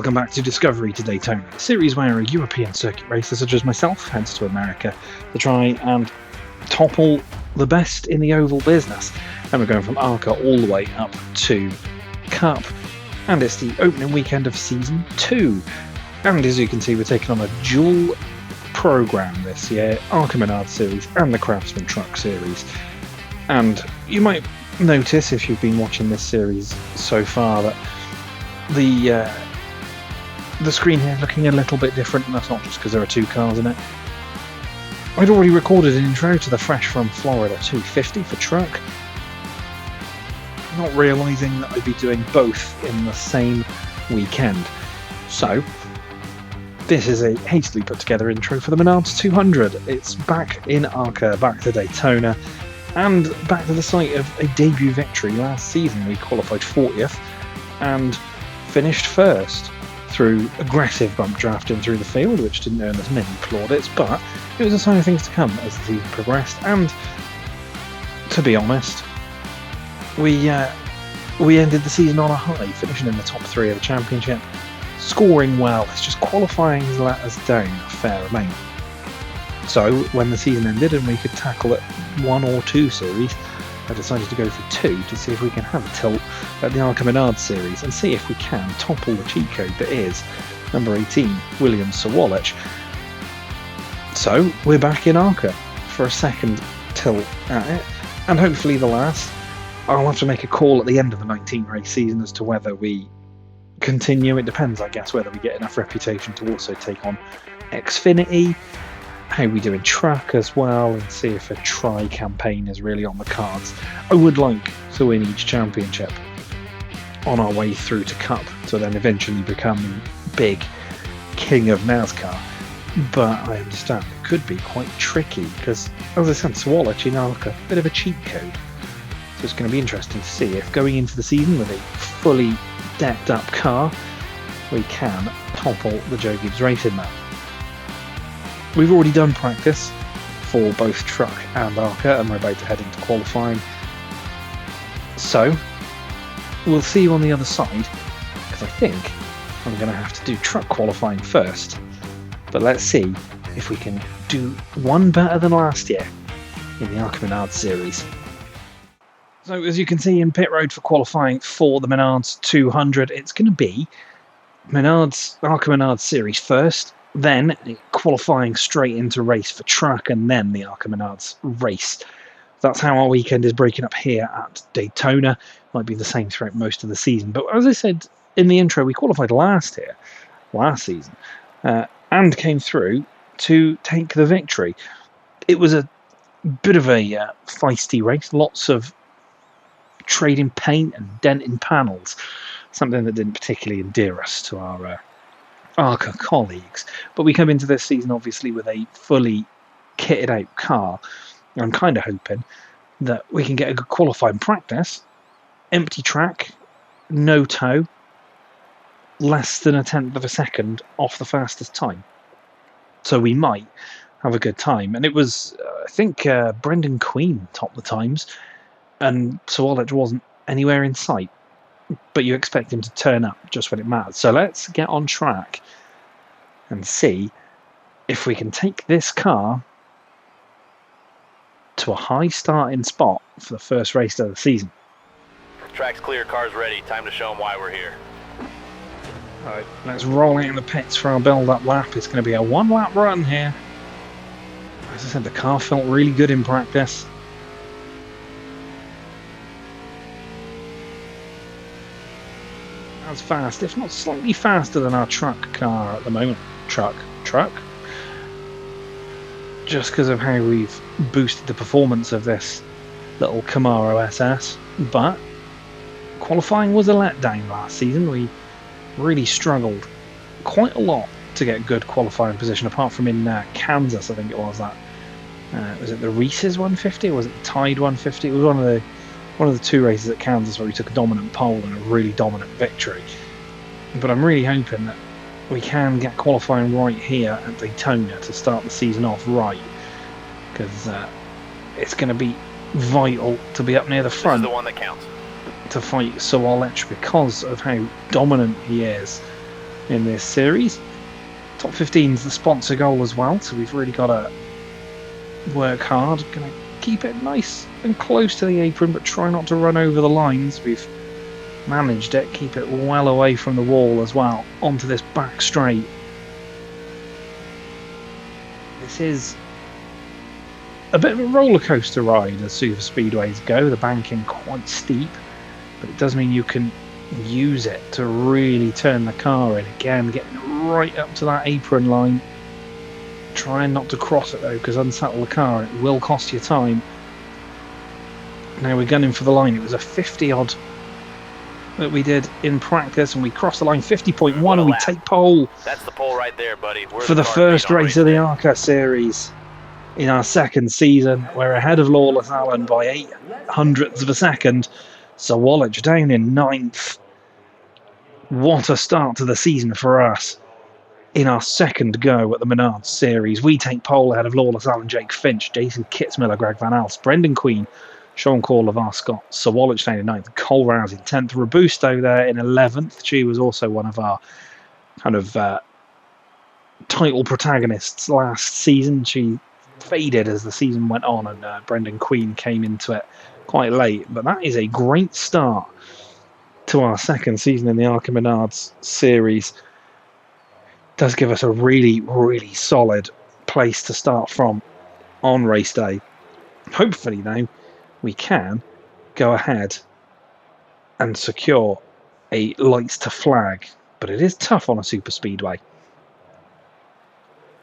Welcome back to Discovery to Daytona, a series where a European circuit racer such as myself heads to America to try and topple the best in the oval business. And we're going from ARCA all the way up to Cup, and it's the opening weekend of Season 2. And as you can see, we're taking on a dual program this year, ARCA Menards Series and the Craftsman Truck Series. And you might notice, if you've been watching this series so far, that the screen here is looking a little bit different, and that's not just because there are two cars in it. I'd already recorded an intro to the Fresh from Florida 250 for truck, not realising that I'd be doing both in the same weekend. So, this is a hastily put together intro for the Menards 200. It's back in ARCA, back to Daytona, and back to the site of a debut victory last season. We qualified 40th and finished first through aggressive bump drafting through the field, which didn't earn us many plaudits, but it was a sign of things to come as the season progressed. And to be honest, we ended the season on a high, finishing in the top 3 of the championship, scoring well. It's just qualifying has let us down a fair amount. So when the season ended and we could tackle it 1 or 2 series, I decided to go for 2 to see if we can have a tilt at the ARCA Menards series and see if we can topple the cheat code that is number 18, William Sawalich. So we're back in ARCA for a second tilt at it, and hopefully the last. I'll have to make a call at the end of the 19 race season as to whether we continue. It depends, I guess, whether we get enough reputation to also take on Xfinity, how we do in truck as well, and see if a try campaign is really on the cards. I would like to win each championship on our way through to Cup to then eventually become big king of NASCAR, but I understand it could be quite tricky because, as I said, Sawalich in ARCA, a bit of a cheat code. So it's going to be interesting to see if going into the season with a fully decked up car we can topple the Joe Gibbs Racing Man. We've already done practice for both truck and ARCA, and we're about to head into qualifying. So, we'll see you on the other side, because I think I'm going to have to do truck qualifying first. But let's see if we can do one better than last year in the ARCA Menards series. So, as you can see in pit road for qualifying for the Menards 200, it's going to be ARCA Menards series first, then qualifying straight into race for truck, and then the ARCA Menards race. That's how our weekend is breaking up here at Daytona. Might be the same throughout most of the season, but as I said in the intro, we qualified last season, and came through to take the victory. It was a bit of a feisty race, lots of trading paint and denting panels, something that didn't particularly endear us to our ARCA colleagues. But we come into this season obviously with a fully kitted out car. I'm kind of hoping that we can get a good qualifying practice. Empty track, no tow, less than 1/10 of a second off the fastest time. So we might have a good time. And it was, I think, Brendan Queen topped the times, and Sawalich wasn't anywhere in sight. But you expect him to turn up just when it matters. So let's get on track and see if we can take this car to a high starting spot for the first race of the season. Track's clear, car's ready. Time to show them why we're here. Alright, let's roll out in the pits for our build-up lap. It's going to be a 1-lap run here. As I said, the car felt really good in practice. As fast, if not slightly faster than our truck car at the moment. Truck. Just because of how we've boosted the performance of this little Camaro SS. But qualifying was a letdown last season. We really struggled quite a lot to get good qualifying position, apart from in Kansas, I think it was that. Was it the Reese's 150 or was it the Tide 150? It was one of the 2 races at Kansas where we took a dominant pole and a really dominant victory. But I'm really hoping that we can get qualifying right here at Daytona to start the season off right, because it's going to be vital to be up near the front. This is the one that counts. To fight Sawalich because of how dominant he is in this series. Top 15 is the sponsor goal as well, so we've really got to work hard. Going to keep it nice and close to the apron, but try not to run over the lines. We've managed it, keep it well away from the wall as well, onto this back straight. This is a bit of a roller coaster ride as super speedways go. The banking quite steep, but it does mean you can use it to really turn the car in. Again, getting right up to that apron line. Trying not to cross it though, because unsettle the car, it will cost you time. Now we're gunning for the line. It was a 50 odd that we did in practice, and we crossed the line 50.1 and we take pole. That's the pole right there, buddy. For the first race of the ARCA series in our second season. We're ahead of Lawless Allen by 0.08 of a second. So Woolwich down in 9th. What a start to the season for us. In our second go at the Menards series, we take pole ahead of Lawless Allen, Jake Finch, Jason Kitzmiller, Greg Van Alst, Brendan Queen, Sean Call of our Scott, Sir Woolwich down in 9th, Cole Rouse in 10th, Robusto there in 11th. She was also one of our kind of title protagonists last season. She faded as the season went on, and Brendan Queen came into it quite late. But that is a great start to our second season in the ARCA Menards series. Does give us a really, really solid place to start from on race day. Hopefully now we can go ahead and secure a lights to flag, but it is tough on a super speedway.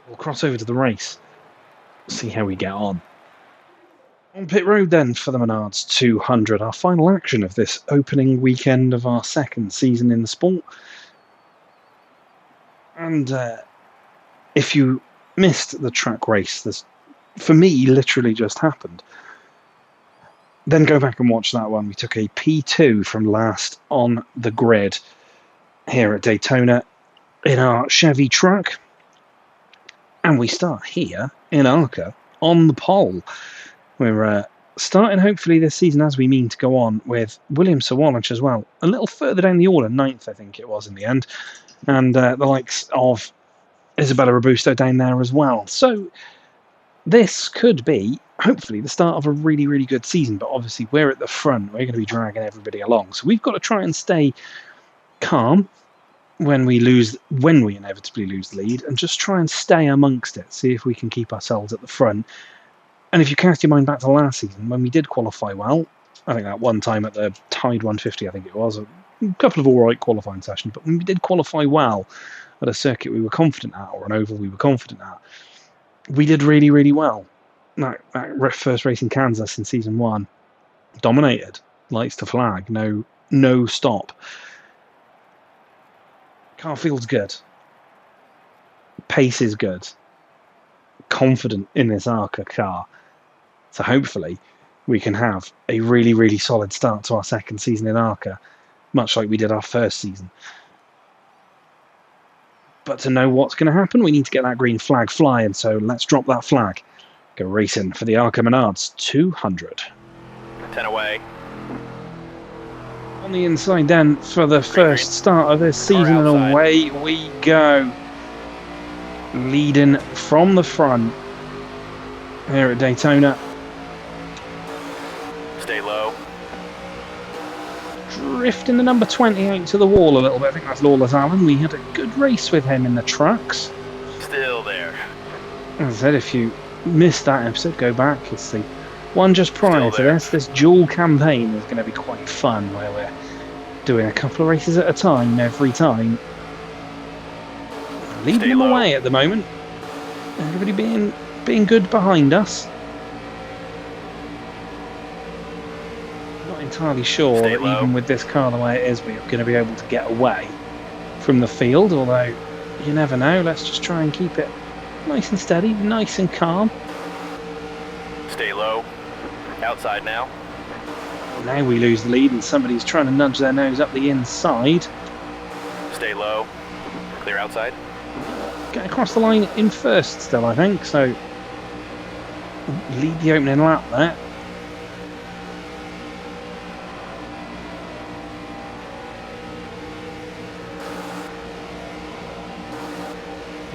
We'll cross over to the race, see how we get on. On pit road then for the Menards 200, our final action of this opening weekend of our second season in the sport. And if you missed the track race, this, for me, literally just happened. Then go back and watch that one. We took a P2 from last on the grid here at Daytona in our Chevy truck. And we start here in ARCA on the pole. We're starting hopefully this season as we mean to go on with William Sir Woolwich as well. A little further down the order, 9th I think it was in the end. And the likes of Isabella Robusto down there as well. So this could be, hopefully, the start of a really, really good season. But obviously, we're at the front. We're going to be dragging everybody along. So we've got to try and stay calm when we inevitably lose the lead, and just try and stay amongst it. See if we can keep ourselves at the front. And if you cast your mind back to last season, when we did qualify well, I think that one time at the Tide 150, I think it was, a couple of all right qualifying sessions, but when we did qualify well at a circuit we were confident at, or an oval we were confident at, we did really, really well. That first race in Kansas in season 1, dominated, lights to flag, no stop. Car feels good. Pace is good. Confident in this ARCA car. So hopefully we can have a really, really solid start to our second season in ARCA, much like we did our first season. But to know what's going to happen, we need to get that green flag flying, so let's drop that flag. Go racing for the ARCA Menards 200. 10 away. On the inside then for the first start of this season, and away we go. Leading from the front here at Daytona. Stay low. Drifting the number 28 to the wall a little bit. I think that's Lawless Allen. We had a good race with him in the trucks. Still there. As I said, if you missed that episode, go back. It's the one just prior to this. This dual campaign is going to be quite fun, where we're doing a couple of races at a time every time. Leading them away at the moment. Everybody being good behind us. Not entirely sure that even with this car the way it is, we're going to be able to get away from the field, although you never know. Let's just try and keep it nice and steady, nice and calm. Stay low. Outside now. Now we lose the lead and somebody's trying to nudge their nose up the inside. Stay low. Clear outside. Get across the line in first still, I think, so lead the opening lap there.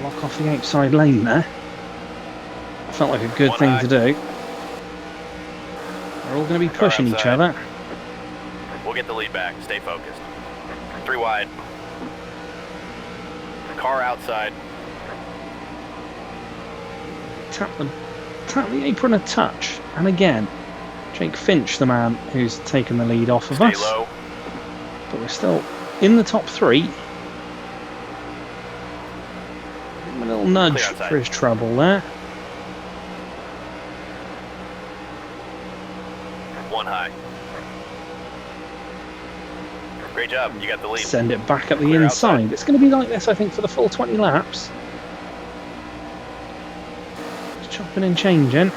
block off the outside lane there. Felt like a good thing to do. They're all going to be pushing each other. We'll get the lead back. Stay focused. 3 wide. Car outside. Tap the apron a touch. And again, Jake Finch, the man who's taken the lead off of us. Stay low. But we're still in the top 3. Give him a little nudge for his trouble there. 1 high. Great job, you got the lead. Send it back up the inside. Outside. It's going to be like this, I think, for the full 20 laps. Just chopping and changing.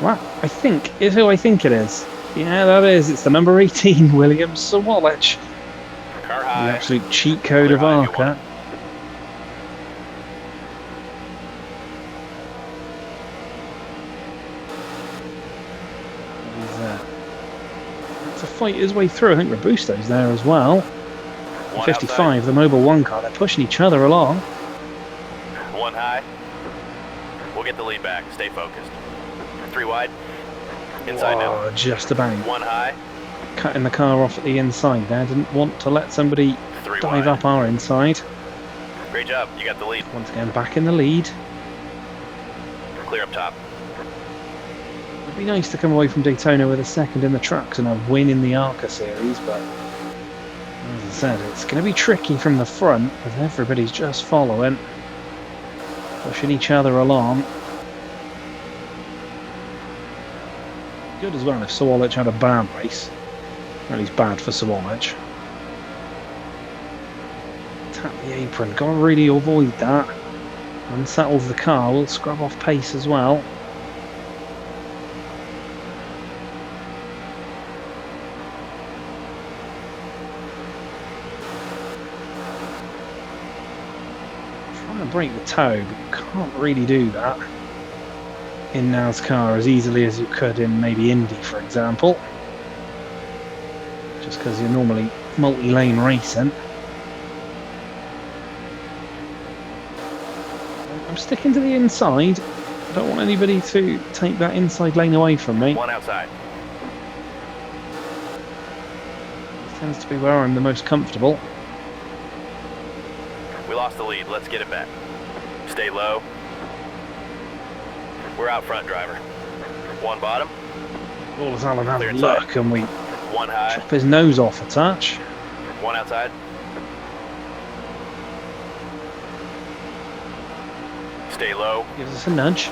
Wow, I think is who I think it is. Yeah, that is. It's the number 18, Williams Sawalich. Car high. The absolute cheat code of ARCA. To fight his way through. I think Robusto's there as well. 55, outside. The Mobile 1 car. They're pushing each other along. 1 high. We'll get the lead back. Stay focused. 3 wide. Inside now. Just about. 1 high. Cutting the car off at the inside there. Didn't want to let somebody dive up our inside. Great job. You got the lead. Once again, back in the lead. Clear up top. It'd be nice to come away from Daytona with a second in the trucks and a win in the ARCA series, but as I said, it's going to be tricky from the front as everybody's just following, pushing each other along. Good as well if Sawalich had a bad race. Well, he's bad for Sawalich. Tap the apron, got to really avoid that. Unsettles the car, will scrub off pace as well. Break the toe, but you can't really do that in NASCAR as easily as you could in maybe Indy, for example, just because you're normally multi-lane racing. I'm sticking to the inside. I don't want anybody to take that inside lane away from me. 1 outside. This tends to be where I'm the most comfortable. We lost the lead. Let's get it back. Stay low. We're out front, driver. 1 bottom. All of Alan had luck and we 1 high. chop his nose off a touch. 1 outside. Stay low. Gives us a nudge.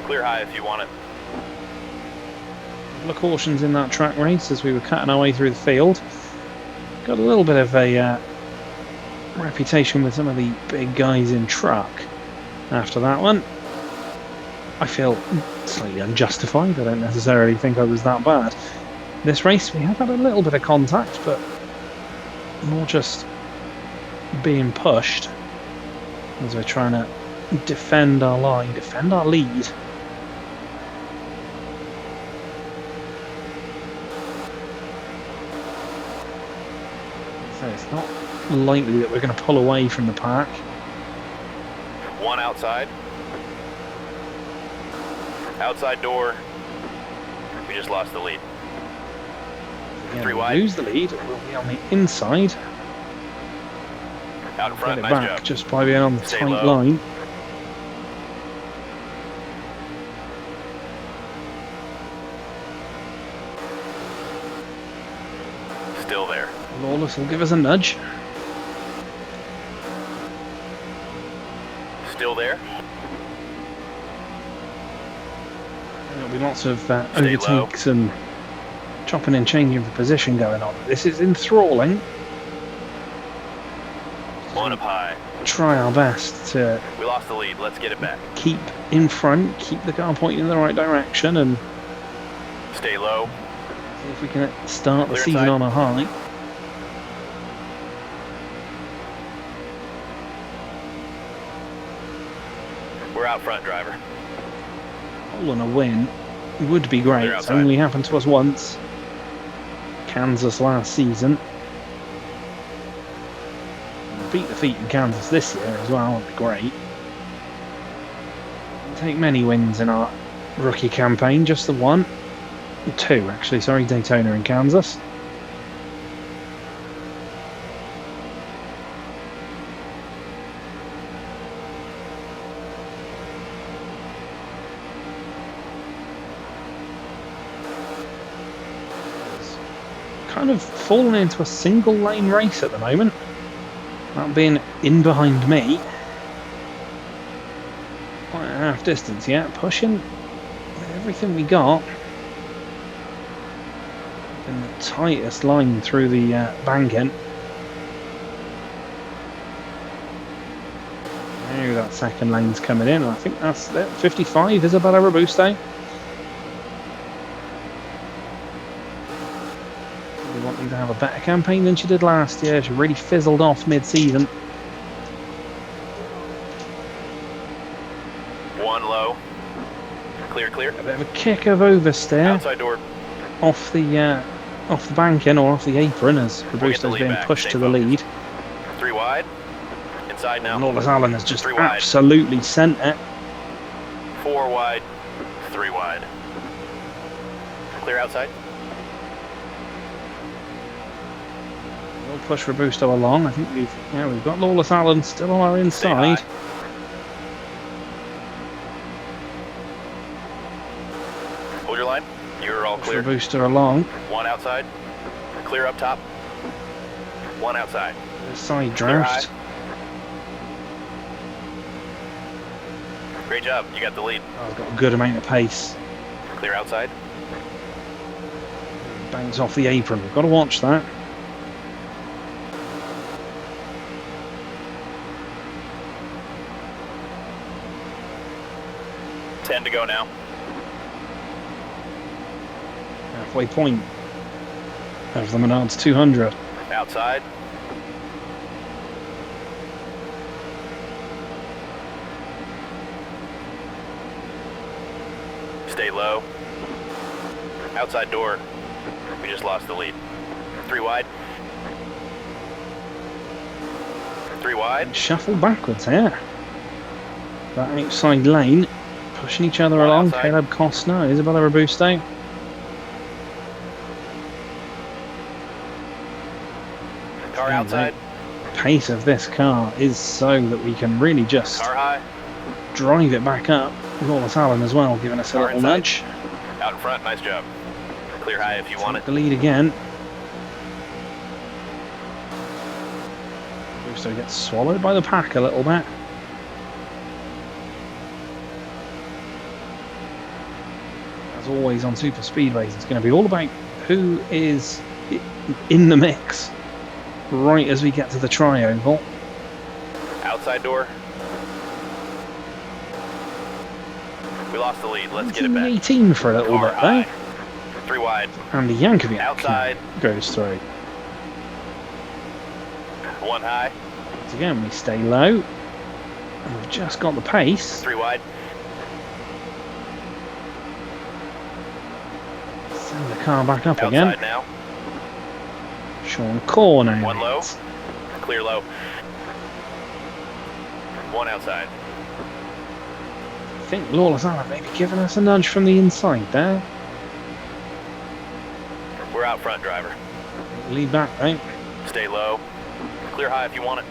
Clear high if you want it. A couple of cautions in that track race as we were cutting our way through the field. Got a little bit of a reputation with some of the big guys in truck after that one. I feel slightly unjustified. I don't necessarily think I was that bad. This race we have had a little bit of contact, but more just being pushed as we're trying to defend our line, defend our lead. So it's not likely that we're going to pull away from the pack. 1 outside. Outside door. We just lost the lead. Again, 3 wide. Lose the lead. We'll be on the inside. Out in front. Get it Nice back job. just by being on the Stay tight low. line. Still there. Lawless will give us a nudge. Still there. There'll be lots of Stay overtakes and chopping and changing for position going on. This is enthralling. 1 up high. Try our best to We lost the lead. Let's get it back. keep in front, keep the car pointing in the right direction, and Stay low. see if we can start the Clear season inside. on a high. We're out front, driver. All on a win would be great. Clear It's outside. only happened to us once. Kansas last season. beat the feet in Kansas this year as well, that'd be great. Didn't take many wins in our rookie campaign, just the one. Two, actually, sorry, Daytona and Kansas. Kind of fallen into a single lane race at the moment. That being in behind me. Quite a half distance yet, pushing with everything we got. In the tightest line through the banking. Now that second lane's coming in. I think that's it. 55 Isabella Robusto. Wanting to have a better campaign than she did last year. She really fizzled off mid-season. One low. Clear, clear. A bit of a kick of oversteer. Outside door. Off the banking or off the apron as Robusto's being pushed to the lead. 3 wide. Inside now. Lawless Allen has just absolutely sent it. 4 wide. 3 wide. Clear outside. We'll push Robusto along. I think we've got Lawless Allen still on our inside. Hold your line. You're all clear. Robusto along. 1 outside. Clear up top. 1 outside. Side draft. Great job. You got the lead. I've got a good amount of pace. Clear outside. Bangs off the apron. We've got to watch that. To go now. Halfway point of the Menards 200. Outside. Stay low. Outside door. We just lost the lead. 3 wide. 3 wide. Shuffle backwards here. That outside lane. Pushing each other along. Outside. Caleb Costner, Isabella Robusto. Car outside. The pace of this car is so that we can really just Car high. drive it back up. Lawless Allen as well, giving us a little nudge. Out in front, nice job. Clear high if you want it. The lead again. Robusto gets swallowed by the pack a little bit. Always on super speedways, it's going to be all about who is in the mix right as we get to the tri-oval. Outside door. We lost the lead. Let's get it back. 18 for a little bit there. 3 wide. And the Yankovic Outside. goes through. 1 high. Once again, we stay low. And we've just got the pace. 3 wide. Send the car back up Outside again. now. Sean Corr now. 1 low. Clear low. 1 outside. I think Lawless Allen maybe giving us a nudge from the inside there. We're out front, driver. Lead back, right? Stay low. Clear high if you want it.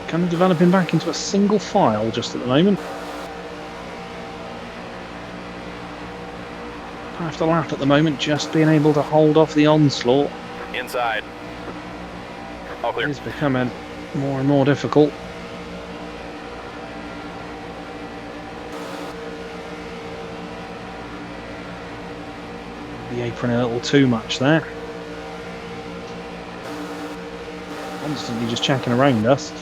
Kind of developing back into a single file just at the moment. After lap at the moment, just being able to hold off the onslaught Inside. All clear. is becoming more and more difficult. The apron a little too much there. Constantly just checking around us.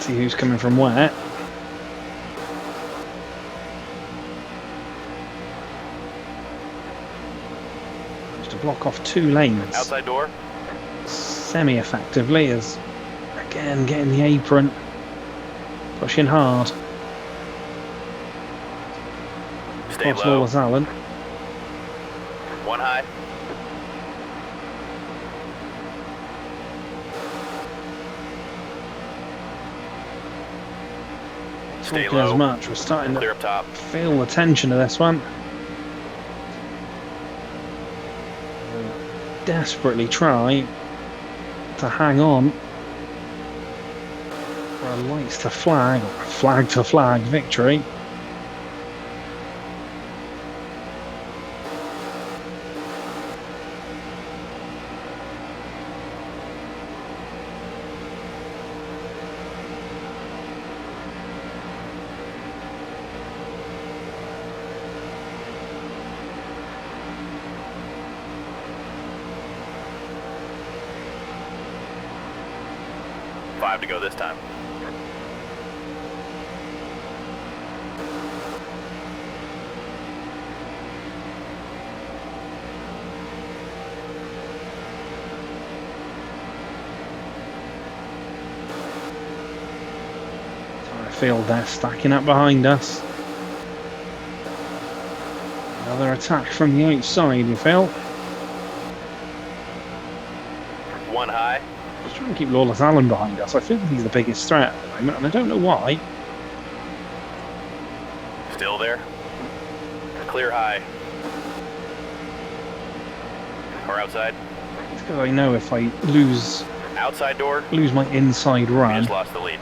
See who's coming from where. Just to block off 2 lanes. Outside door. Semi-effectively, as again getting the apron, pushing hard. Stay Cross low. Lawless Allen. 1 high. Stay Talking as low. much, we're starting Clear to up top. feel the tension of this one. Desperately try to hang on for a lights to flag, or a flag to flag victory. To go this time. I feel they're stacking up behind us. Another attack from the outside, you feel? 1 high. Just trying to keep Lawless Allen behind us. I feel he's the biggest threat at the moment, and I don't know why. Still there. Clear high. Or outside. It's because I know if I lose Outside door. my inside We run, just lost the lead.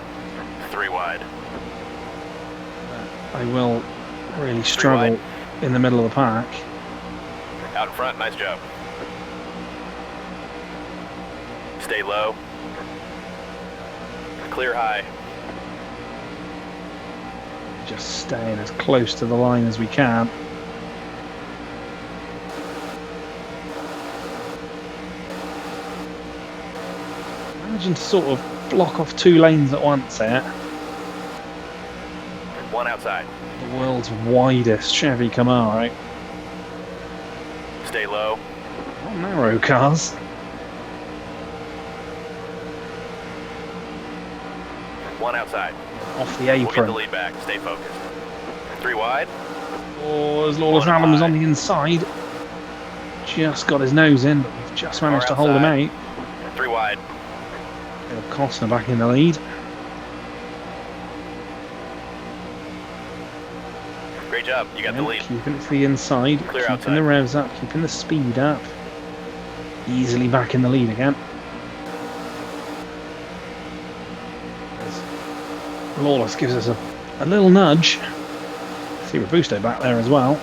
3 wide. I will really struggle in the middle of the pack. Out in front. Nice job. Stay low. Clear high. Just staying as close to the line as we can. Managing to sort of block off 2 lanes at once here. 1 outside. The world's widest Chevy Camaro. Stay low. Not narrow cars. 1 outside. Off the We'll get the apron. lead back. Stay focused. 3 wide. Oh, as Lawless 1 Allen was high. on the inside. Just got his nose in, but we've just managed to hold him outside. out. 3 wide. Costner back in the lead. Great job. You got the lead. Keeping it to the inside, Clear keeping outside. the revs up, keeping the speed up. Easily back in the lead again. Lawless gives us a little nudge. See Robusto back there as well.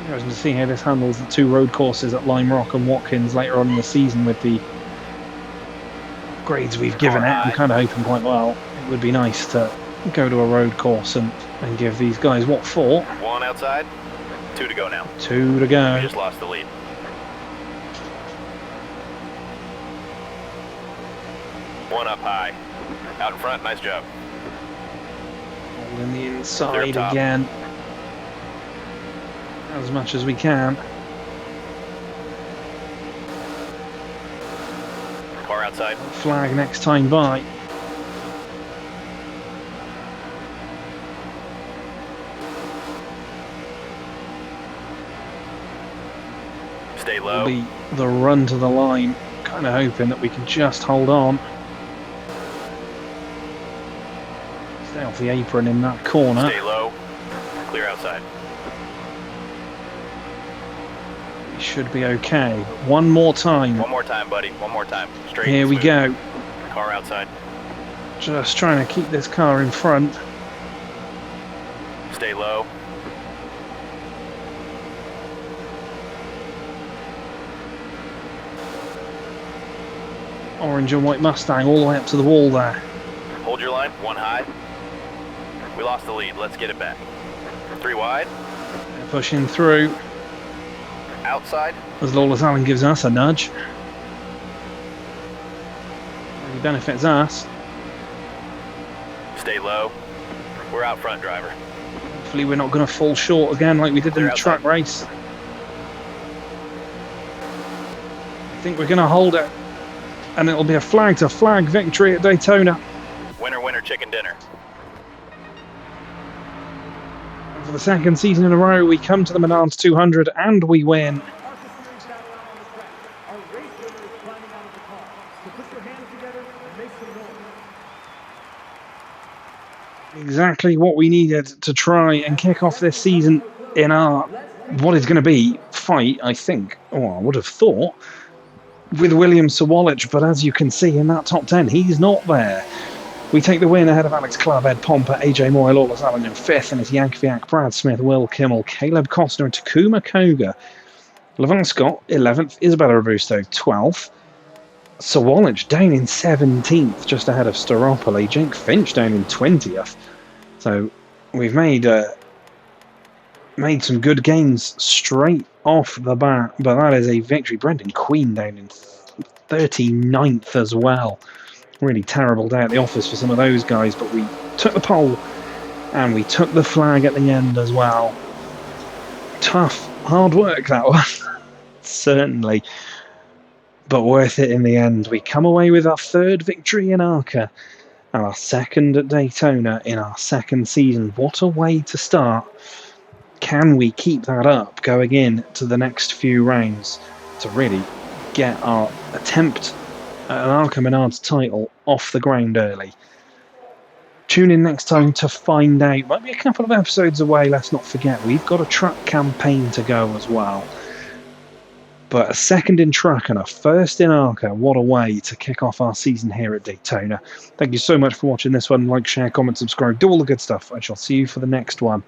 Interesting to see how this handles the 2 road courses at Lime Rock and Watkins later on in the season with the grades we've given it. I'm kind of hoping quite well. It would be nice to go to a road course and give these guys, what, 4? 1 outside. 2 to go now. 2 to We go. just lost the lead. One up high. Out in front. Nice job. Holding the Clear inside top. again. As much as we can. Car outside. Flag next time by. Stay Will low. be the run to the line. Kind of hoping that we can just hold on. Stay off the apron in that corner. Stay low. Clear outside. We should be okay. One more time. One more time, buddy. One more time. Straight. Here and we smooth. go. Car outside. Just trying to keep this car in front. Stay low. Orange and white Mustang all the way up to the wall there. Hold your line. 1 high. We lost the lead. Let's get it back. 3 wide. They're pushing through. outside. As Lawless Allen gives us a nudge. It benefits us. Stay low. We're out front, driver. Hopefully we're not going to fall short again like we did in the truck race. I think we're going to hold it. And it'll be a flag-to-flag victory at Daytona. Winner, winner, chicken dinner. And for the second season in a row, we come to the Menards 200 and we win. Exactly what we needed to try and kick off this season in our what is going to be fight, I think, or I would have thought, with William Sawalich, but as you can see in that top 10, he's not there. We take the win ahead of Alex Clark, Ed Pomper, AJ Moore, Lawless Allen in 5th, and it's Yankovic, Brad Smith, Will Kimmel, Caleb Costner, and Takuma Koga. Levant Scott, 11th, Isabella Robusto, 12th. Sawalich down in 17th, just ahead of Staropoli. Jake Finch down in 20th. So we've made some good gains straight off the bat, but that is a victory. Brendan Queen down in 39th as well. Really terrible day at the office for some of those guys, but we took the pole and we took the flag at the end as well. Tough, hard work that was, certainly, but worth it in the end. We come away with our 3rd victory in ARCA and our 2nd at Daytona in our 2nd season. What a way to start. Can we keep that up going in to the next few rounds to really get our attempt at an ARCA Menards title off the ground early? Tune in next time to find out. Might be a couple of episodes away, let's not forget. We've got a truck campaign to go as well. But a 2nd in truck and a 1st in ARCA. What a way to kick off our season here at Daytona. Thank you so much for watching this one. Like, share, comment, subscribe. Do all the good stuff. I shall see you for the next one.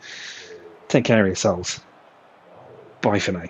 Take care of yourselves. Bye for now.